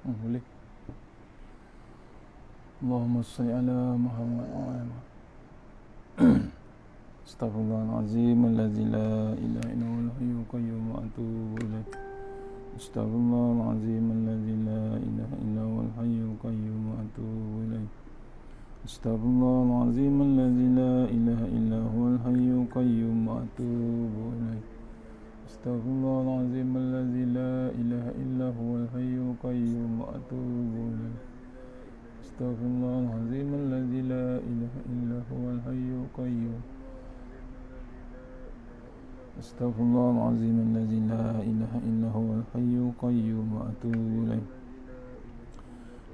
boleh. Allahumma salli ala Muhammad wa ala Muhammad. Astaghfirullahalazim allazi la ilaha illa huwal hayyul qayyum wa atubu ilaih. Astaghfirullahalazim allazi la ilaha illa huwal hayyul qayyum wa atubu ilaih. Astaghfirullahalazim allazi la ilaha illa huwal hayyul qayyum wa atubu ilaih. Astaghfirullahalazim allazi la ilaha illa huwal hayyul qayyum wa atubu ilaih. Astaghfirullahalazim allazi la ilaha illa huwal hayyul qayyum. Astaghfirullahalazim allazi la ilaha illa huwal hayyul qayyum wa atubu ilaih.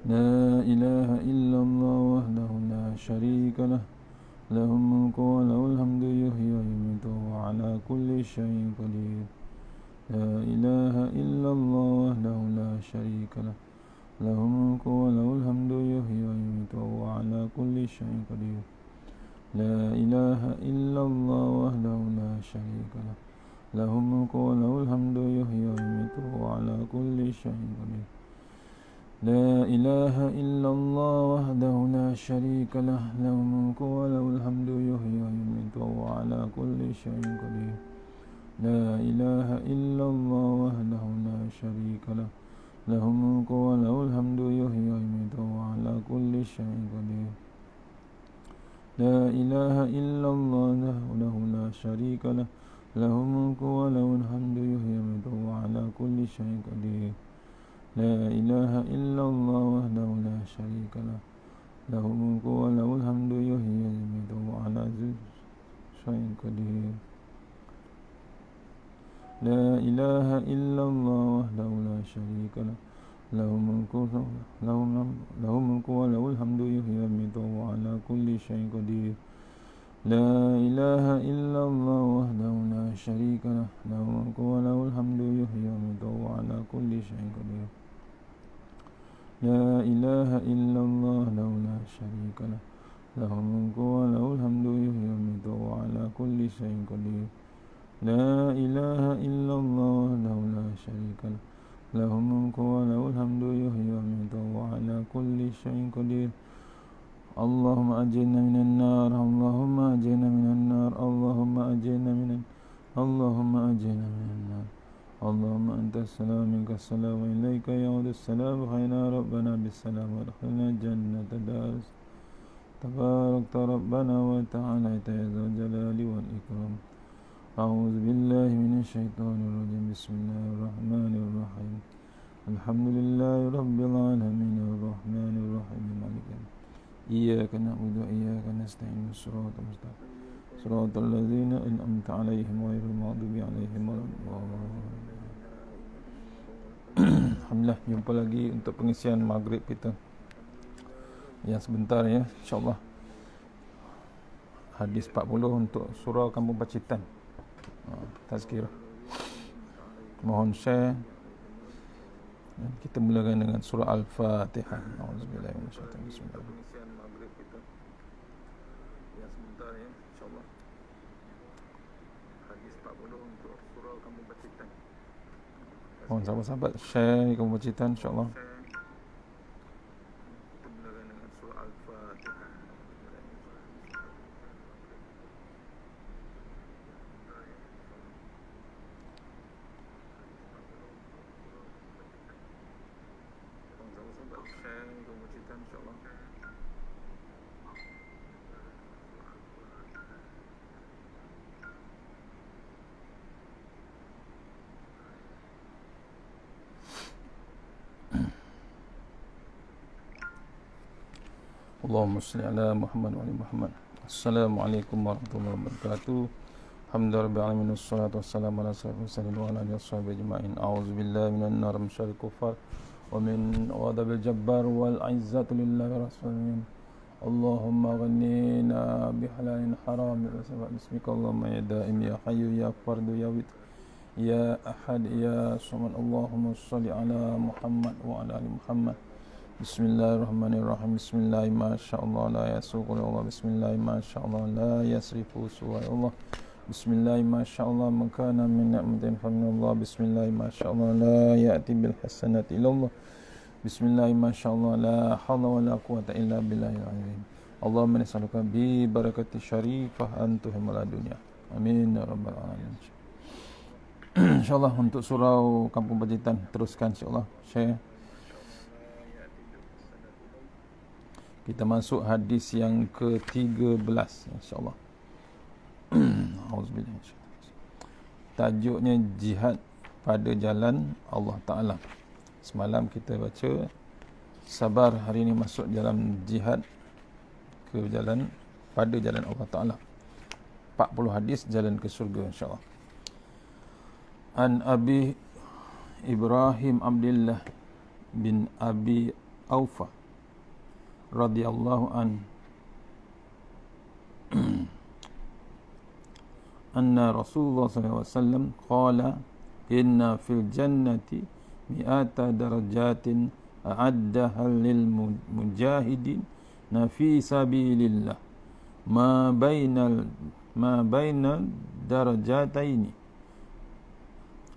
La ilaha illallah wahdahu la syarika lah, lahul mulku wa lahul hamdu yuhyi wa yumiitu wa ala kulli syai'in qadir. La ilaha illallah wahdahu la syarika lah, lahul mulku wa lahul hamdu yuhyi wa yumiitu wa ala kulli syai'in qadir. La ilaha illallah wahdahu la syarika lah, lahul mulku wa lahul hamdu yuhyi wa yumiitu wa ala kulli syai'in qadir. La ilaha illallah wahdahu la syarika lah, lahul mulku wa lahul hamdu yuhyi wa yumiitu wa ala kulli syai'in qadir. La ilaha illallah wahdahu la syarika lah, lahul mulku wa lahul hamdu yuhyi wa yumiitu wa ala kulli syai'in qadir. La ilaha illallah wahdahu la syarika lah, lahul mulku wa lahul hamdu yuhyi wa yumiitu wa ala kulli syai'in qadir. La ilaha illallah wahdahu la syarika lah, lahul mulku wa lahul hamdu yuhyi wa yumiitu wa ala kulli syai'in qadir. La ilaha illallah wahdahu la syarika lah, lahul mulku wa lahul hamdu yuhyi wa yumiitu wa ala kulli syai'in qadir. La ilaha illallah wahdahu la syarika lah, lahul mulku wa lahul hamdu yuhyi wa yumiitu wa ala kulli syai'in qadir. La ilaha illallah wahdahu la syarika lah, lahul mulku wa lahul hamdu yuhyi wa yumiitu wa ala kulli syai'in qadir. La ilaha illallah wahdahu la syarika lah, lahul mulku wa lahul hamdu yuhyi wa yumiitu wa ala kulli syai'in qadir. Allahumma ajirna minan nar, Allahumma ajirna minan nar, Allahumma ajirna minan nar. Allahumma antas salam minkas salam wa ilaika ya'udus salam, khayna rabbana bis salam wa adkhilna jannata dars. Tabarakta rabbana wa ta'ala ya zal jalali wal ikram. A'udzu billahi minasy syaithanir rajim. Bismillahirrahmanirrahim. Alhamdulillahi rabbil alamin arrahmanir rahim maliki yaumiddin. Iyyaka na'budu wa iyyaka nasta'in. Shiratal ladzina an'amta 'alaihim ghairil maghdubi 'alaihim waladdallin. Alhamdulillah, jumpa lagi untuk pengisian maghrib kita yang sebentar ya, insyaAllah. Hadis 40 untuk surah Kampung Pacitan, tazkirah. Mohon share. Kita mulakan dengan surah Al-Fatihah. Auzubillahi minasyaitanir rajim. Pengisian maghrib kita yang sebentar ya, insyaAllah. Hadis 40 untuk surah Kampung Pacitan. Mohon sahabat-sahabat share di Kampung Pacitan, insyaAllah. Kita mulakan dengan surah Al-Fatihah. Mohon sahabat-sahabat share di Kampung Pacitan, insyaAllah. Allahumma salli ala Muhammad wa ali Muhammad. Assalamualaikum warahmatullahi wabarakatuh. Alhamdulillah alamin, wassalatu wassalamu ala sayyidina wa ala alihi washabihi ajma'in. A'udzubillahi minan nar min syarril kufar wa min ghadabil jabbar wal 'izzatu lillahi rasulih. Allahumma ghnina bihalalin haram bismika Allahumma ya daim ya hayyu ya fardu ya wit ya ahad ya samad. Allahumma salli ala Muhammad wa ala ali Muhammad. Bismillahirrahmanirrahim. Bismillah masyaallah la yasuqul Allah. Bismillah masyaallah la yasrifu suwa Allah. Bismillah masyaallah man kana min ni'matin fa min Allah. Bismillah masyaallah la ya'ti bil hasanati illa Allah. Bismillahirrahmanirrahim. Masyaallah, la haula wala quwata illa billahil azim. Allahumma nas'aluka bi barakati syarifah antuhum ala dunya. Amin ya rabbal alamin. InsyaAllah untuk surau Kampung Pacitan teruskan insyaAllah. Share. Kita masuk hadis yang ke-13 insyaAllah. Auzubillah. Tajuknya jihad pada jalan Allah Ta'ala. Semalam kita baca sabar, hari ini masuk dalam jihad ke jalan, pada jalan Allah Ta'ala. 40 hadis jalan ke surga insyaAllah. An Abi Ibrahim Abdullah bin Abi Aufa radhiyallahu an anna Rasulullah sallallahu alaihi wasallam qala inna fil jannati mi'ata darajatin a'addaha lil mujahidin fi sabilillah ma bainal darajataini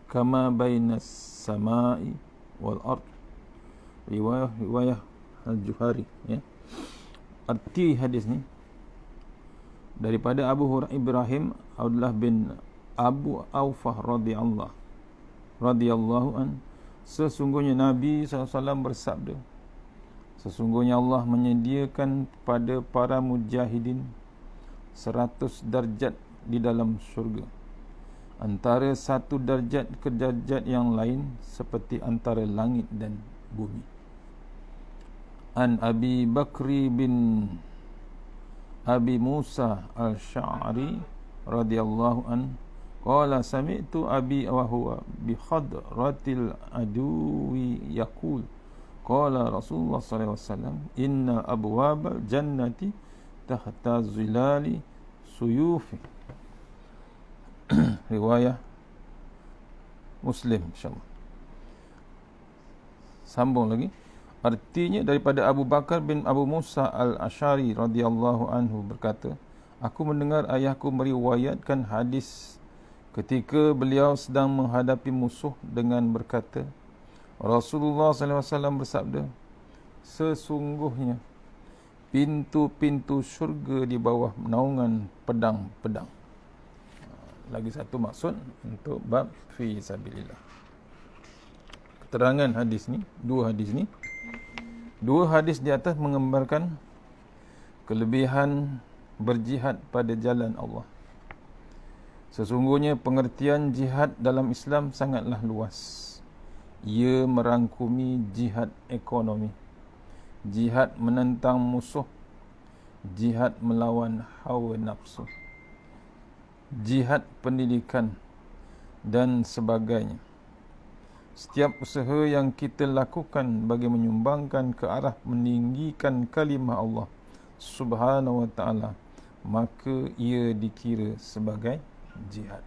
kama bainas samai wal ard. Riwayah Al-Juhari, ya. Arti hadis ni daripada Abu Ibrahim Abdullah bin Abu Aufah radhiyallahu an, sesungguhnya Nabi SAW bersabda, sesungguhnya Allah menyediakan pada para mujahidin 100 darjat di dalam syurga, antara satu darjat ke darjat yang lain seperti antara langit dan bumi. An Abi Bakri bin Abi Musa al-Sya'ri radhiyallahu an qala sami'tu abi wa huwa bi hadratil aduwi yaqul qala Rasulullah sallallahu alaihi wasallam inna abwabal jannati tahta zilali suyufi. Riwayah Muslim insyaAllah. Sambung lagi. Artinya daripada Abu Bakar bin Abu Musa al-Asy'ari radhiyallahu anhu berkata, aku mendengar ayahku meriwayatkan hadis ketika beliau sedang menghadapi musuh dengan berkata, Rasulullah sallallahu alaihi wasallam bersabda, sesungguhnya pintu-pintu syurga di bawah naungan pedang-pedang. Lagi satu maksud untuk bab fi sabilillah. Keterangan hadis ni, dua hadis di atas menggambarkan kelebihan berjihad pada jalan Allah. Sesungguhnya pengertian jihad dalam Islam sangatlah luas. Ia merangkumi jihad ekonomi, jihad menentang musuh, jihad melawan hawa nafsu, jihad pendidikan dan sebagainya. Setiap usaha yang kita lakukan bagi menyumbangkan ke arah meninggikan kalimah Allah Subhanahu wa ta'ala, maka ia dikira sebagai jihad.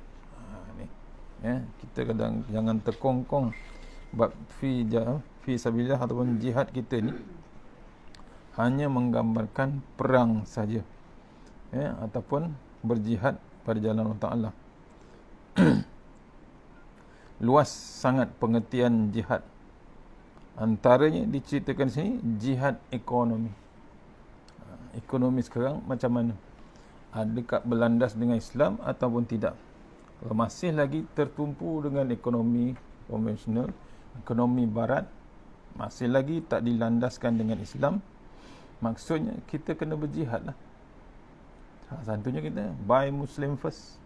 Ni, ya, kita kadang jangan terkongkong bab fi sabilillah ataupun jihad kita ni hanya menggambarkan perang saja, ya, ataupun berjihad pada jalan Allah Ta'ala. Luas sangat pengertian jihad. Antaranya diceritakan sini jihad ekonomi. Ekonomi sekarang macam mana? Adakah berlandas dengan Islam ataupun tidak? Kalau masih lagi tertumpu dengan ekonomi konvensional, ekonomi barat, masih lagi tak dilandaskan dengan Islam, maksudnya kita kena berjihad lah. Satunya kita buy Muslim first,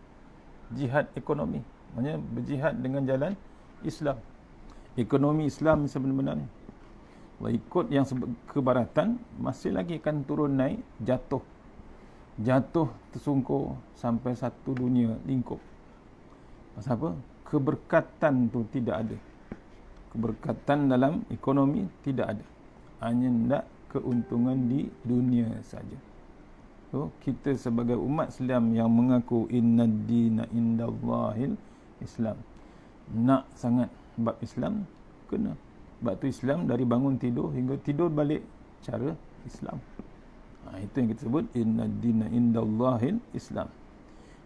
jihad ekonomi, maksudnya berjihad dengan jalan Islam, ekonomi Islam sebenarnya. Kalau ikut yang kebaratan, masih lagi akan turun naik, jatuh tersungkur sampai satu dunia lingkup. Pasal apa? Keberkatan tu tidak ada, keberkatan dalam ekonomi tidak ada, hanya nak keuntungan di dunia saja. So, kita sebagai umat Islam yang mengaku inna dina indallahil Islam, nak sangat bab Islam, kena bab tu Islam dari bangun tidur hingga tidur balik cara Islam. Itu yang kita sebut inna dina indallahil Islam.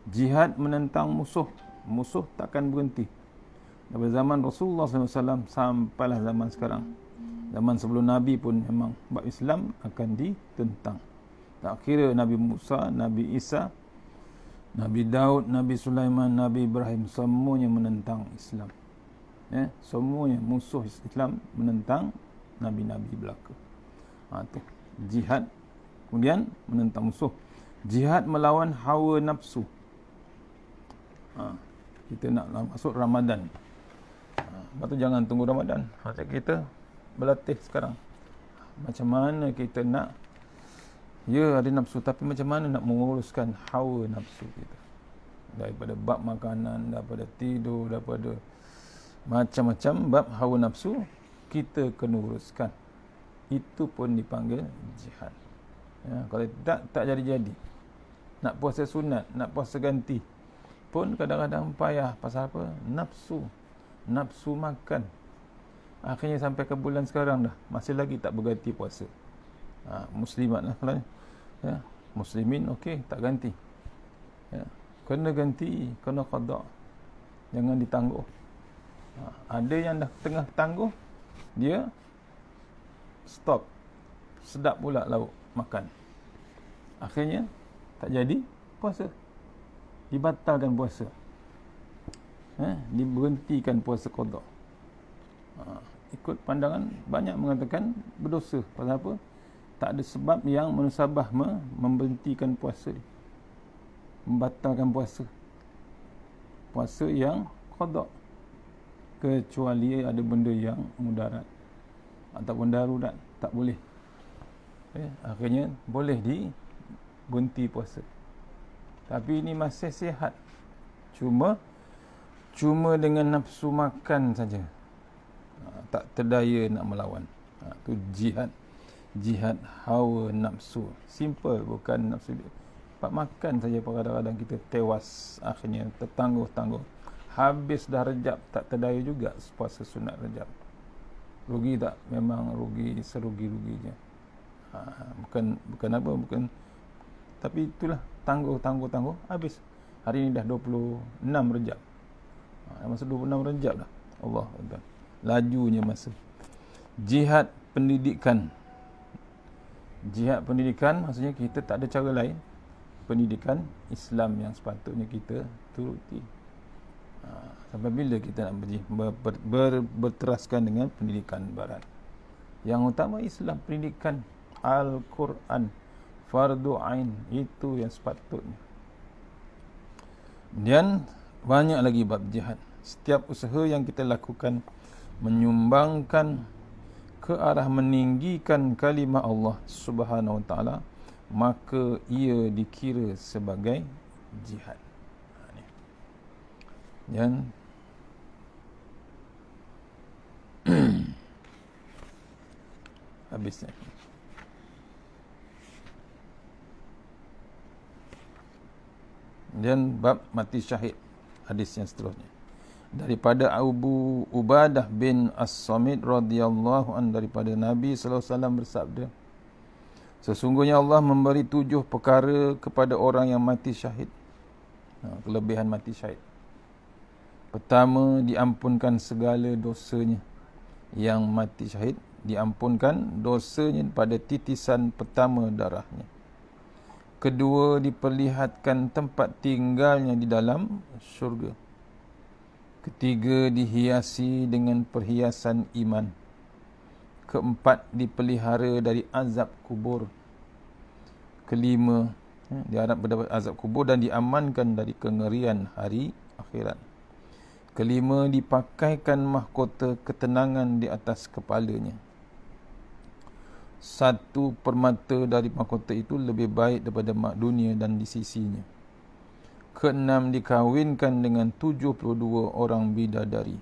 Jihad menentang musuh, musuh takkan berhenti. Dari zaman Rasulullah SAW sampailah zaman sekarang, Zaman sebelum Nabi pun memang bab Islam akan ditentang. Tak kira Nabi Musa, Nabi Isa, Nabi Daud, Nabi Sulaiman, Nabi Ibrahim, semuanya menentang Islam. Semuanya musuh Islam menentang Nabi-Nabi belaka. Tu jihad. Kemudian menentang musuh. Jihad melawan hawa nafsu. Kita nak masuk Ramadan. Lepas tu jangan tunggu Ramadan. Kita berlatih sekarang. Macam mana kita nak, ada nafsu, tapi macam mana nak menguruskan hawa nafsu kita. Daripada bab makanan, daripada tidur, daripada macam-macam bab hawa nafsu, kita kena uruskan. Itu pun dipanggil jihad. Kalau tak jadi-jadi. Nak puasa sunat, nak puasa ganti pun kadang-kadang payah. Pasal apa? Nafsu makan. Akhirnya sampai ke bulan sekarang dah masih lagi tak berganti puasa. Muslimat lah kalau muslimin okey, tak ganti. Kena ganti, kena qada. Jangan ditangguh. Ada yang dah tengah tangguh, dia stop. Sedap pula lauk makan. Akhirnya tak jadi puasa. Dibatalkan puasa. Diberhentikan puasa qada. Ikut pandangan banyak mengatakan berdosa. Pasal apa? Tak ada sebab yang munasabah memberhentikan puasa, membatalkan puasa. Puasa yang qada. Kecuali ada benda yang mudarat ataupun darurat, tak boleh. Akhirnya boleh berhenti puasa. Tapi ini masih sihat. Cuma dengan nafsu makan saja. Tak terdaya nak melawan. Tu jihad. Jihad hawa nafsu. Simple, bukan nafsu. Pak makan saja kadang-kadang kita tewas. Akhirnya tertangguh-tangguh. Habis dah Rejab, tak terdaya juga puasa sunat Rejab. Rugi tak? Memang rugi, serugi-ruginya. Bukan apa, bukan. Tapi itulah, tangguh, habis. Hari ini dah 26 Rejab. Masa 26 Rejab dah. Allah Akbar. Lajunya masa. Jihad pendidikan. Jihad pendidikan maksudnya kita tak ada cara lain. Pendidikan Islam yang sepatutnya kita turuti. Sampai bila kita nak berteraskan dengan pendidikan barat? Yang utama Islam, pendidikan Al-Quran, fardu ain, itu yang sepatutnya. Dan banyak lagi bab jihad. Setiap usaha yang kita lakukan menyumbangkan ke arah meninggikan kalimah Allah Subhanahu Wa Taala, maka ia dikira sebagai jihad. Dan habisnya. Dan bab mati syahid, hadis yang seterusnya. Daripada Abu Ubadah bin As-Samit radhiyallahu an, daripada Nabi sallallahu alaihi wasallam bersabda, sesungguhnya Allah memberi 7 perkara kepada orang yang mati syahid. Kelebihan mati syahid. Pertama, diampunkan segala dosanya. Yang mati syahid diampunkan dosanya pada titisan pertama darahnya. Kedua, diperlihatkan tempat tinggalnya di dalam syurga. Ketiga, dihiasi dengan perhiasan iman. Keempat, dipelihara dari azab kubur. Kelima, diharap mendapat azab kubur dan diamankan dari kengerian hari akhirat. Kelima, dipakaikan mahkota ketenangan di atas kepalanya. 1 permata dari mahkota itu lebih baik daripada dunia dan di sisinya. Keenam, dikahwinkan dengan 72 orang bidadari.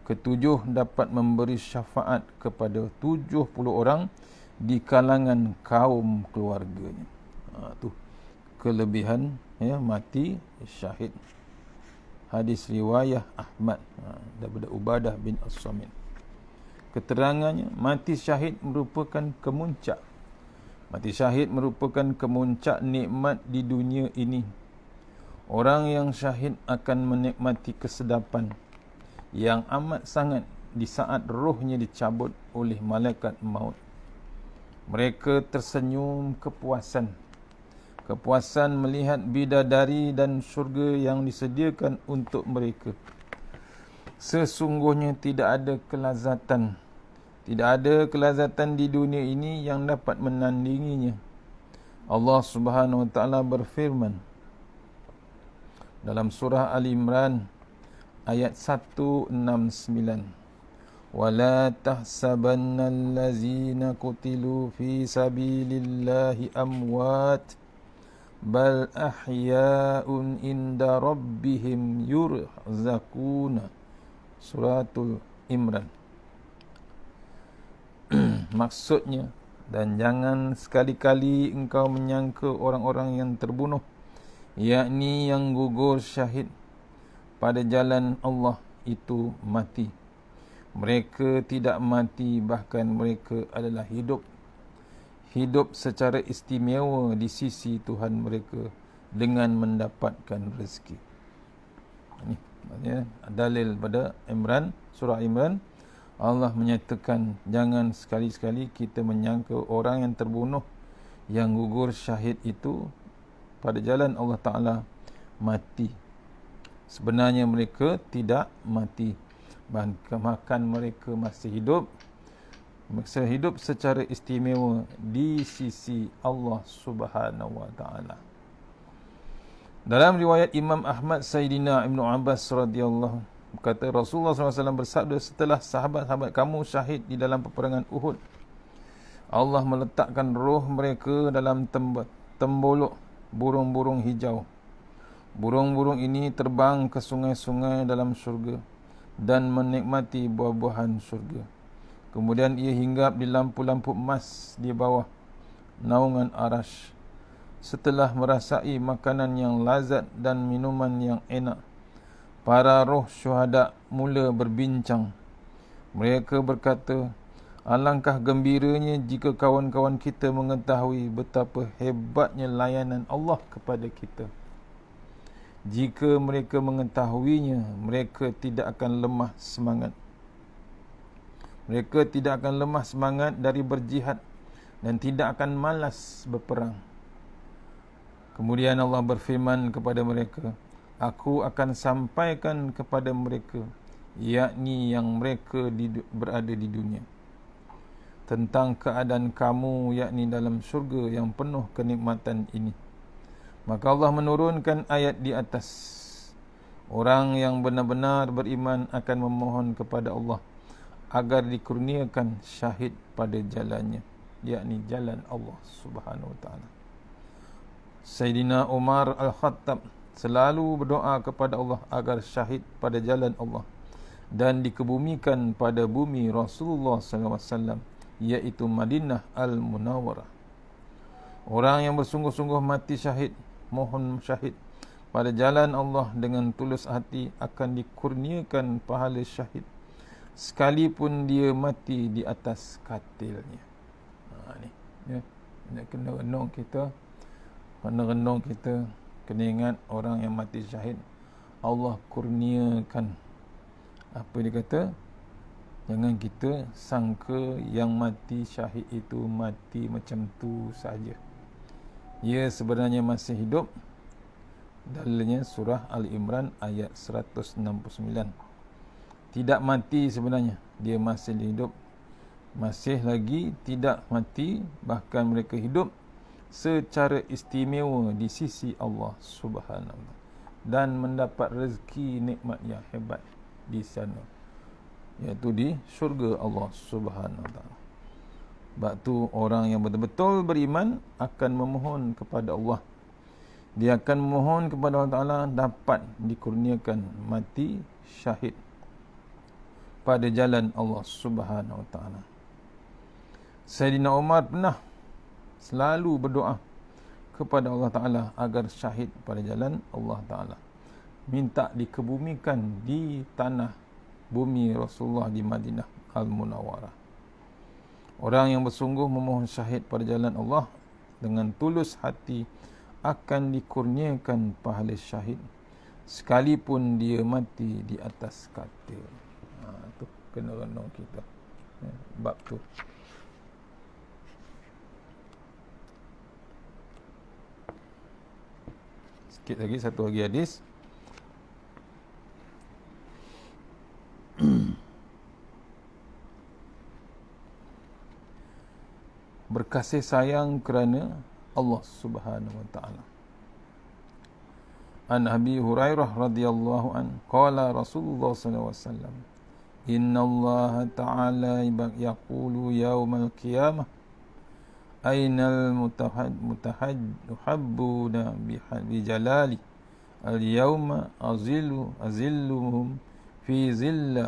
Ketujuh, dapat memberi syafaat kepada 70 orang di kalangan kaum keluarganya. Tu kelebihan mati syahid. Hadis riwayah Ahmad daripada Ubadah bin As-Samit. Keterangannya, mati syahid merupakan kemuncak. Mati syahid merupakan kemuncak nikmat di dunia ini. Orang yang syahid akan menikmati kesedapan yang amat sangat di saat rohnya dicabut oleh malaikat maut. Mereka tersenyum kepuasan melihat bidadari dan syurga yang disediakan untuk mereka. Sesungguhnya tidak ada kelazatan di dunia ini yang dapat menandinginya. Allah Subhanahu wa taala berfirman dalam surah Al-Imran ayat 169, wala tahsabanna allazina qutilu fi sabilillahi amwat bal ahya'un inda rabbihim yurzaquna. Suratul Imran. Maksudnya, dan jangan sekali-kali engkau menyangka orang-orang yang terbunuh, yakni yang gugur syahid pada jalan Allah itu mati. Mereka tidak mati, bahkan mereka adalah hidup secara istimewa di sisi Tuhan mereka dengan mendapatkan rezeki. Ini maksudnya dalil pada Imran, surah Imran. Allah menyatakan jangan sekali-sekali kita menyangka orang yang terbunuh, yang gugur syahid itu pada jalan Allah Ta'ala mati. Sebenarnya mereka tidak mati, bahkan mereka masih hidup secara istimewa di sisi Allah Subhanahu wa taala. Dalam riwayat Imam Ahmad, Sayyidina Ibnu Abbas radhiyallahu berkata, Rasulullah SAW bersabda, setelah sahabat-sahabat kamu syahid di dalam peperangan Uhud, Allah meletakkan roh mereka dalam tembolok burung-burung hijau. Burung-burung ini terbang ke sungai-sungai dalam syurga dan menikmati buah-buahan syurga. Kemudian ia hinggap di lampu-lampu emas di bawah naungan arash. Setelah merasai makanan yang lazat dan minuman yang enak, para roh syuhada mula berbincang. Mereka berkata, alangkah gembiranya jika kawan-kawan kita mengetahui betapa hebatnya layanan Allah kepada kita. Jika mereka mengetahuinya, mereka tidak akan lemah semangat. Mereka tidak akan lemah semangat dari berjihad dan tidak akan malas berperang. Kemudian Allah berfirman kepada mereka, aku akan sampaikan kepada mereka, yakni yang mereka berada di dunia, tentang keadaan kamu, yakni dalam syurga yang penuh kenikmatan ini. Maka Allah menurunkan ayat di atas. Orang yang benar-benar beriman akan memohon kepada Allah agar dikurniakan syahid pada jalannya, yakni jalan Allah Subhanahu wa taala. Sayyidina Umar Al-Khattab selalu berdoa kepada Allah agar syahid pada jalan Allah dan dikebumikan pada bumi Rasulullah SAW, iaitu Madinah Al-Munawwarah. Orang yang bersungguh-sungguh mati syahid, mohon syahid pada jalan Allah dengan tulus hati akan dikurniakan pahala syahid, sekalipun dia mati di atas katilnya. Ni ya, kena renung kita, kena ingat orang yang mati syahid, Allah kurniakan. Apa dia kata? Jangan kita sangka yang mati syahid itu mati macam tu saja. Ia sebenarnya masih hidup. Dalilnya surah Al-Imran ayat 169. Tidak mati sebenarnya, dia masih hidup, masih lagi tidak mati, bahkan mereka hidup secara istimewa di sisi Allah Subhanahu wa taala dan mendapat rezeki nikmat yang hebat di sana, iaitu di syurga Allah Subhanahu wa taala. Sebab tu orang yang betul-betul beriman akan memohon kepada Allah. Dia akan memohon kepada Allah Ta'ala dapat dikurniakan mati syahid pada jalan Allah Subhanahu wa taala. Sayyidina Umar pernah selalu berdoa kepada Allah Ta'ala agar syahid pada jalan Allah Ta'ala, minta dikebumikan di tanah bumi Rasulullah di Madinah Al-Munawwarah. Orang yang bersungguh memohon syahid pada jalan Allah dengan tulus hati akan dikurniakan pahala syahid, sekalipun dia mati di atas katil. Tu kena renung kita. Bab tu. Sikit lagi, satu lagi hadis. Berkasih sayang kerana Allah Subhanahu wa taala. An Abi Hurairah radhiyallahu an qala Rasulullah sallallahu alaihi wasallam, inna Allah ta'ala yaqulu yaumal qiyamah ainal mutahabbuna bi jalali al yauma azilluhum fi zilli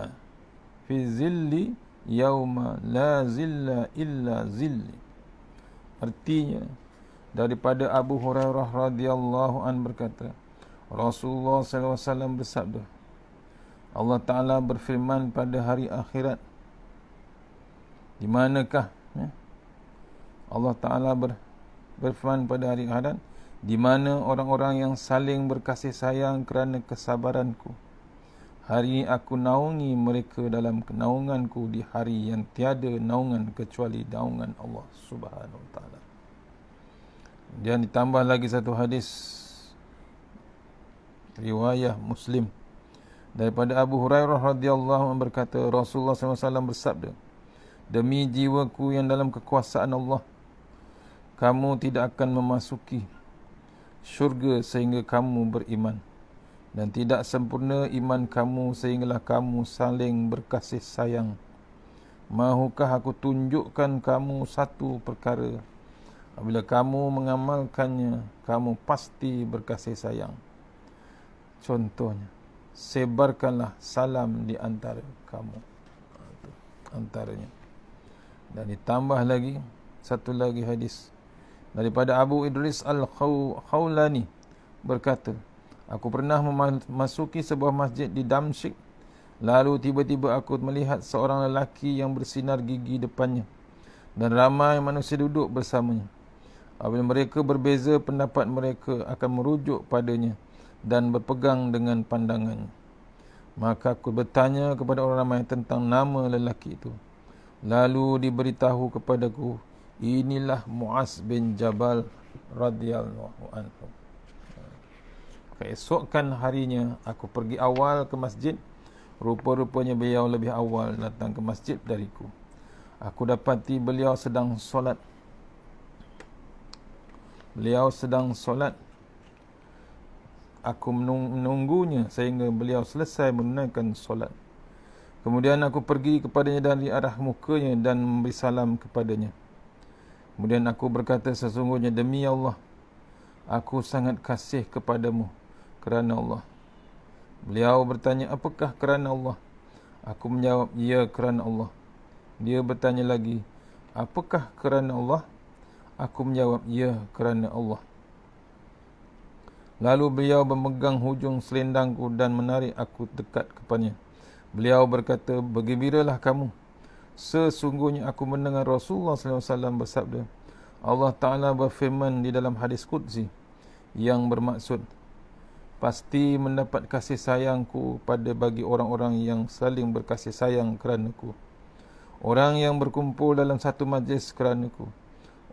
yauma la zilla illa zilli. Artinya, daripada Abu Hurairah radhiyallahu an berkata, Rasulullah sallallahu alaihi wasallam bersabda, Allah Ta'ala berfirman pada hari akhirat. Di manakah Allah Ta'ala berfirman pada hari akhirat, di mana orang-orang yang saling berkasih sayang kerana kesabaranku. Hari aku naungi mereka dalam kenaunganku di hari yang tiada naungan kecuali naungan Allah Subhanahu Wa Taala. Dan ditambah lagi satu hadis riwayah Muslim daripada Abu Hurairah radhiyallahu anhu berkata, Rasulullah SAW bersabda, demi jiwaku yang dalam kekuasaan Allah, kamu tidak akan memasuki syurga sehingga kamu beriman. Dan tidak sempurna iman kamu sehinggalah kamu saling berkasih sayang. Mahukah aku tunjukkan kamu satu perkara, apabila kamu mengamalkannya, kamu pasti berkasih sayang. Contohnya, sebarkanlah salam di antara kamu. Antaranya. Dan ditambah lagi, satu lagi hadis daripada Abu Idris Al-Khawlani berkata, aku pernah memasuki sebuah masjid di Damsyik. Lalu tiba-tiba aku melihat seorang lelaki yang bersinar gigi depannya dan ramai manusia duduk bersamanya. Apabila mereka berbeza pendapat, mereka akan merujuk padanya dan berpegang dengan pandangannya. Maka aku bertanya kepada orang ramai tentang nama lelaki itu. Lalu diberitahu kepadaku, inilah Muaz bin Jabal radhiyallahu anhu. Keesokan harinya aku pergi awal ke masjid. Rupa-rupanya beliau lebih awal datang ke masjid dariku. Aku dapati beliau sedang solat. Aku menunggunya sehingga beliau selesai menunaikan solat. Kemudian aku pergi kepadanya dari arah mukanya dan memberi salam kepadanya. Kemudian aku berkata, sesungguhnya demi Allah, aku sangat kasih kepadamu kerana Allah. Beliau bertanya, apakah kerana Allah? Aku menjawab, ya, kerana Allah. Dia bertanya lagi, apakah kerana Allah? Aku menjawab, ya, kerana Allah. Lalu beliau memegang hujung selendangku dan menarik aku dekat kepadanya. Beliau berkata, bergembiralah kamu. Sesungguhnya aku mendengar Rasulullah SAW bersabda, Allah Ta'ala berfirman di dalam hadis Qudsi yang bermaksud, pasti mendapat kasih sayangku pada bagi orang-orang yang saling berkasih sayang keranaku. Orang yang berkumpul dalam satu majlis keranaku.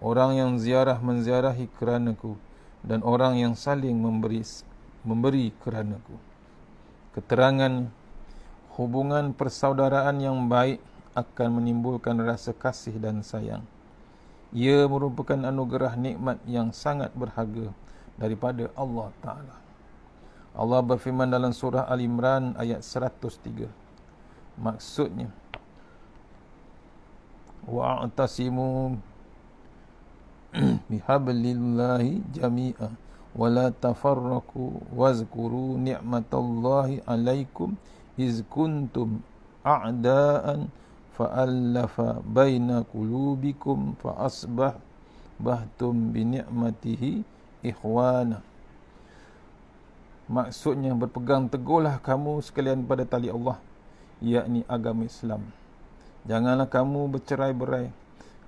Orang yang ziarah menziarahi keranaku. Dan orang yang saling memberi keranaku. Keterangan hubungan persaudaraan yang baik akan menimbulkan rasa kasih dan sayang. Ia merupakan anugerah nikmat yang sangat berharga daripada Allah Ta'ala. Allah berfirman dalam surah Al-Imran ayat 103. Maksudnya, wa'tasimu bihablillahi jami'a wa la tafarraqu wazkuru ni'matallahi 'alaikum iz kuntum a'da'an fa'allafa baina qulubikum fa asbahtum bi ni'matihi ikhwana. Maksudnya, berpegang teguhlah kamu sekalian pada tali Allah, yakni agama Islam. Janganlah kamu bercerai-berai.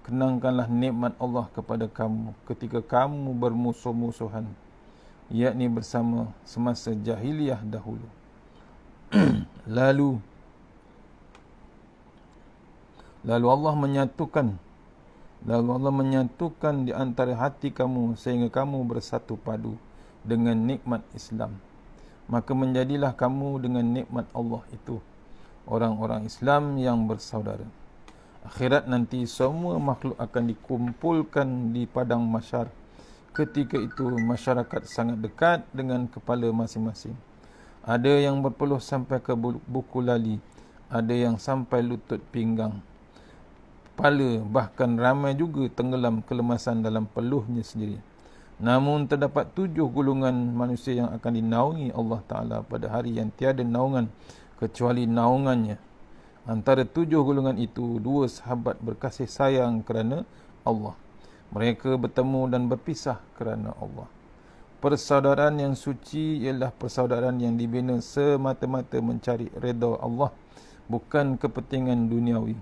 Kenangkanlah nikmat Allah kepada kamu ketika kamu bermusuh-musuhan, yakni bersama semasa jahiliyah dahulu. Lalu Lalu Allah menyatukan di antara hati kamu sehingga kamu bersatu padu dengan nikmat Islam. Maka menjadilah kamu dengan nikmat Allah itu orang-orang Islam yang bersaudara. Akhirat nanti semua makhluk akan dikumpulkan di padang mahsyar. Ketika itu masyarakat sangat dekat dengan kepala masing-masing. Ada yang berpeluh sampai ke buku lali, ada yang sampai lutut pinggang, kepala, bahkan ramai juga tenggelam kelemasan dalam peluhnya sendiri. Namun terdapat 7 golongan manusia yang akan dinaungi Allah Ta'ala pada hari yang tiada naungan kecuali naungannya. Antara 7 golongan itu, 2 sahabat berkasih sayang kerana Allah. Mereka bertemu dan berpisah kerana Allah. Persaudaraan yang suci ialah persaudaraan yang dibina semata-mata mencari redha Allah, bukan kepentingan duniawi.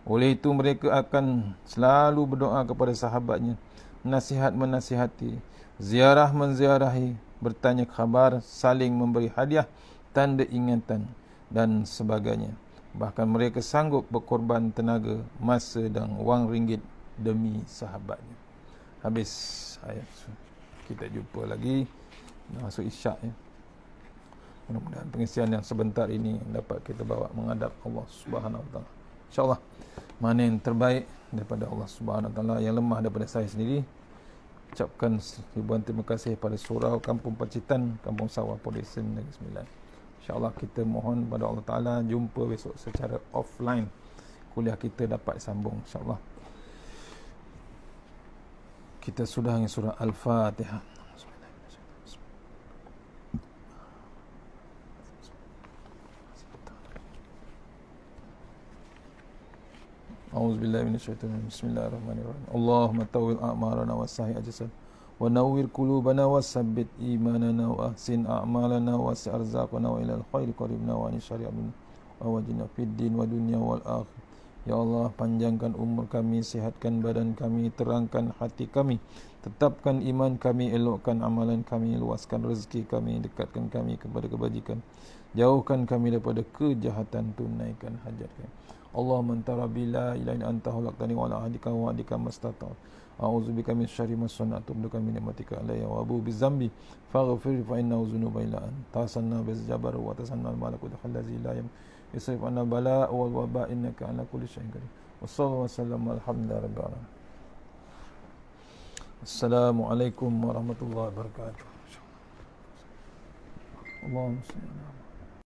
Oleh itu mereka akan selalu berdoa kepada sahabatnya, nasihat menasihati, ziarah menziarahi, bertanya khabar, saling memberi hadiah, tanda ingatan dan sebagainya. Bahkan mereka sanggup berkorban tenaga, masa dan wang ringgit demi sahabatnya. Habis ayat. Kita jumpa lagi masuk isyak ya. Mudah-mudahan pengisian yang sebentar ini dapat kita bawa menghadap Allah Subhanahu Wa Taala. InsyaAllah, mana yang terbaik daripada Allah Subhanahu Wa Taala, yang lemah daripada saya sendiri. Ucapkan ribuan terima kasih pada Surau Kampung Pacitan, Kampung Sawah, Podesen Negeri Sembilan. InsyaAllah kita mohon pada Allah Ta'ala jumpa besok secara offline. Kuliah kita dapat sambung insyaAllah. Kita sudah dengan surah Al-Fatihah. A'udzubillahi minasyaitonir rajim. Bismillahirrahmanirrahim. Allahumma tawwil a'marana wa sahih ajsad wa nawwir qulubana wa sabbit imanana wa ahsin a'malana wa si arzaqana wa ilal khairi qaribna wa anishari amin wa wajina fid din wa dunya wal akhir. Ya Allah, panjangkan umur kami, sihatkan badan kami, terangkan hati kami, tetapkan iman kami, elokkan amalan kami, luaskan rezeki kami, dekatkan kami kepada kebajikan, jauhkan kami daripada kejahatan, tunaikan hajat kami. Allahumma anta rabbi la ilaha illa anta khalaqtani wa ala ahdika wa wa'dika mastata'tu. A'udzubika min syarri ma sana'tu, bika min ni'matika alayya wa abu bizambi faghfir fa innahu dzunuba illa anta. Tasanna biz jabar wa tasanna al malakut allazi la yusrif anna bala wal waba innaka ala kulli syai'in qadir. Wassallallahu wasallam alhamdulillahi rabbil alamin. Assalamualaikum warahmatullahi wabarakatuh. Allahumma salli ala